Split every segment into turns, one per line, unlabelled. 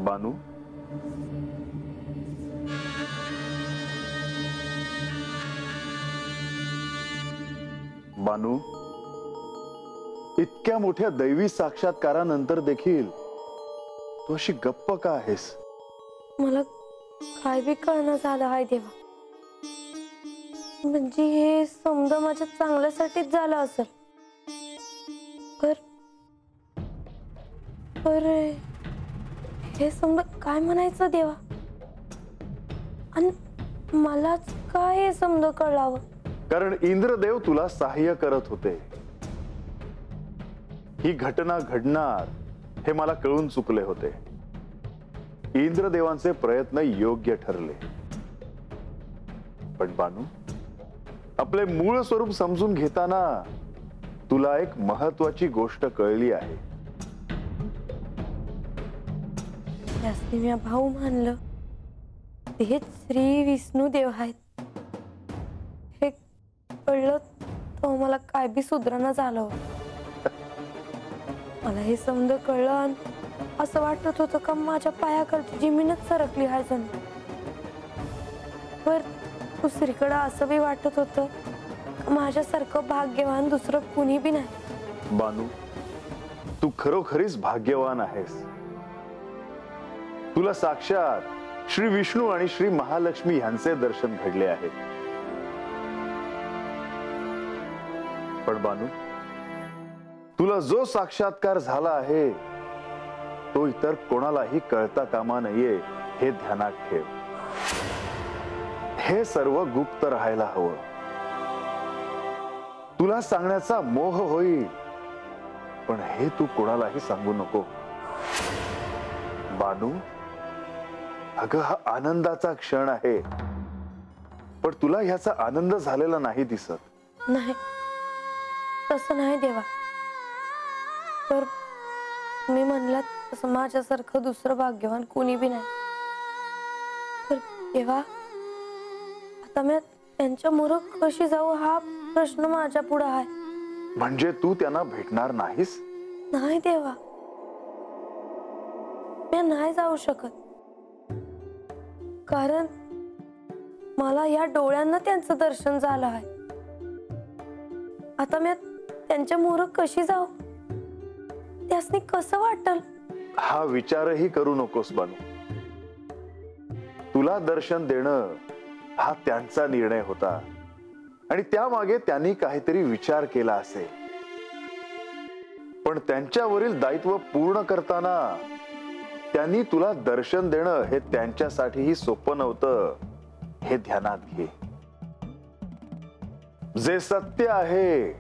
बानू, बानू, इतक्या मोठ्या दैवी साक्षात्कारानंतर देखील तू अशी गप्प का आहेस?
मला काय बी कळणं झालं आहे देवा. म्हणजे हे समजा माझ्या चांगल्यासाठीच झालं असेल. पर हे समजा काय म्हणायचं देवा? आणि मलाच काय हे समजा कळावं?
कारण इंद्रदेव तुला सहाय्य करत होते. ही घटना घडणार हे मला कळून चुकले होते. इंद्रदेवांचे प्रयत्न योग्य ठरले. पण बानू, आपले मूळ स्वरूप समजून घेताना तुला एक महत्वाची गोष्ट कळली आहे.
त्यासनी मी भाऊ मानलं तेच श्री विष्णू देव आहेत. हे कळलं तर मला काय बी सुधारणा झालं. मला हे समज कळलं आणि असं वाटत होतं का माझ्या पायाखालची जमीनच सरकली आहे जण. पर दुसरीकडे असं बी वाटत होतं माझ्यासारखं भाग्यवान दुसरं कुणी बी नाही.
बानू, तू खरोखरीच भाग्यवान आहेस. तुला साक्षात श्री विष्णू आणि श्री महालक्ष्मी यांचे दर्शन घडले आहे. पण बानू, तुला जो साक्षात्कार झाला आहे तो इतर कोणालाही कळता कामा नये हे ध्यानात ठेव. हे सर्व गुप्त राहायला हवं. तुला सांगण्याचा मोह होईल, पण हे तू कोणालाही सांगू नको. बानू, अगं हा आनंदाचा क्षण आहे, पण तुला ह्याचा आनंद झालेला नाही दिसत.
नाही, तसं नाही देवा. तर मी म्हणलं तसं माझ्यासारखं दुसरं भाग्यवान कोणी बी नाही. तर देवा, आता मी त्यांच्या मोर कशी जाऊ हा प्रश्न माझ्या पुढे आहे.
म्हणजे तू त्यांना भेटणार नाहीस?
नाही देवा, मी नाही जाऊ शकत. कारण मला या डोळ्यांना त्यांचं दर्शन झालं आहे. आता मी त्यांच्या मोर कशी जाऊ? त्यासनी कसं वाटल?
हा विचारही करू नकोस बानू. तुला दर्शन देणं हा त्यांचा निर्णय होता आणि त्यामागे त्यांनी काहीतरी विचार केला असेल. पण त्यांच्यावरील दायित्व पूर्ण करताना त्यांनी तुला दर्शन देणं हे त्यांच्यासाठीही सोपं नव्हतं हे ध्यानात घे. जे सत्य आहे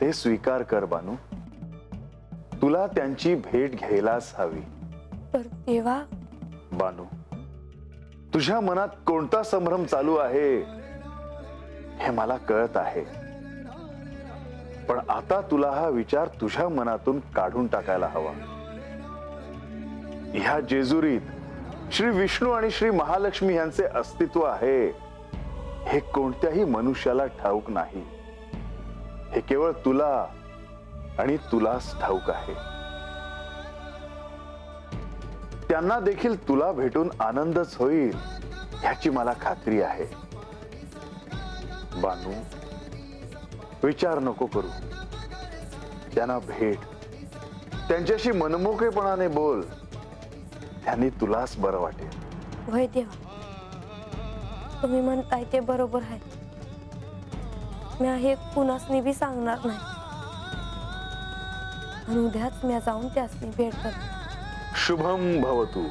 ते स्वीकार कर बानू. तुला त्यांची भेट घ्यायलाच हवी.
तर देवा,
बानू, तुझ्या मनात कोणता संभ्रम चालू आहे हे मला कळत आहे. पण आता तुला हा विचार तुझ्या मनातून काढून टाकायला हवा. ह्या जेजुरीत श्री विष्णू आणि श्री महालक्ष्मी यांचे अस्तित्व आहे हे कोणत्याही मनुष्याला ठाऊक नाही. हे केवळ तुला आणि तुलाच ठाऊक आहे. त्यांना देखील तुला भेटून आनंदच होईल ह्याची मला खात्री आहे. बानू, विचार नको करू. त्यांना भेट, त्यांच्याशी मनमोकळेपणाने बोल. त्यांनी तुलाच बरं वाटेल.
वय देवा, तुम्ही म्हणताय ते बरोबर आहे. मी हे कुणासनी बी सांगणार नाही. आणि उद्याच मी जाऊन त्यासनी भेट करते.
शुभम भवतु.